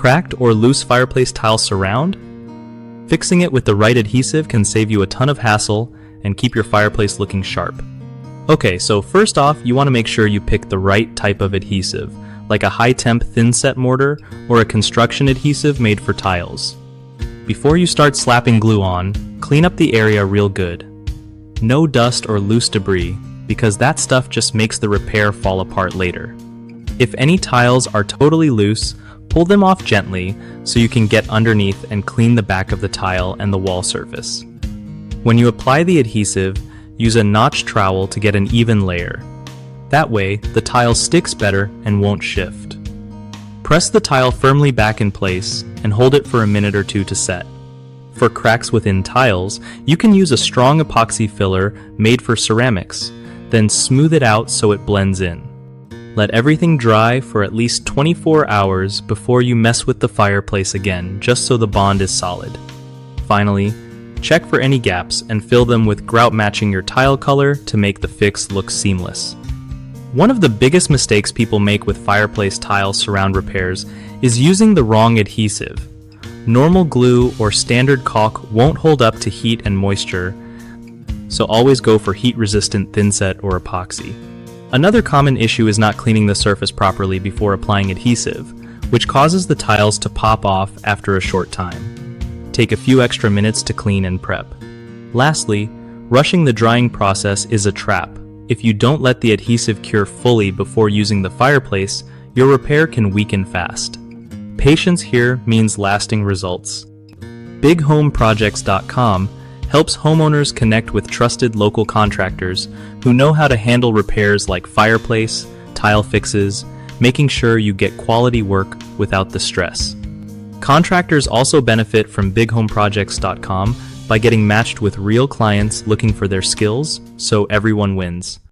Cracked or loose fireplace tile surround? Fixing it with the right adhesive can save you a ton of hassle and keep your fireplace looking sharp. Okay, so first off, you want to make sure you pick the right type of adhesive, like a high-temp thinset mortar or a construction adhesive made for tiles. Before you start slapping glue on, clean up the area real good. No dust or loose debris, because that stuff just makes the repair fall apart later. If any tiles are totally loose, pull them off gently so you can get underneath and clean the back of the tile and the wall surface. When you apply the adhesive, use a notch trowel to get an even layer. That way, the tile sticks better and won't shift. Press the tile firmly back in place and hold it for a minute or two to set. For cracks within tiles, you can use a strong epoxy filler made for ceramics, then smooth it out so it blends in. Let everything dry for at least 24 hours before you mess with the fireplace again, just so the bond is solid. Finally, check for any gaps and fill them with grout matching your tile color to make the fix look seamless. One of the biggest mistakes people make with fireplace tile surround repairs is using the wrong adhesive. Normal glue or standard caulk won't hold up to heat and moisture, so always go for heat-resistant thinset or epoxy. Another common issue is not cleaning the surface properly before applying adhesive, which causes the tiles to pop off after a short time. Take a few extra minutes to clean and prep. Lastly, rushing the drying process is a trap. If you don't let the adhesive cure fully before using the fireplace, your repair can weaken fast. Patience here means lasting results. BigHomeProjects.com helps homeowners connect with trusted local contractors who know how to handle repairs like fireplace, tile fixes, making sure you get quality work without the stress. Contractors also benefit from BigHomeProjects.com by getting matched with real clients looking for their skills, so everyone wins.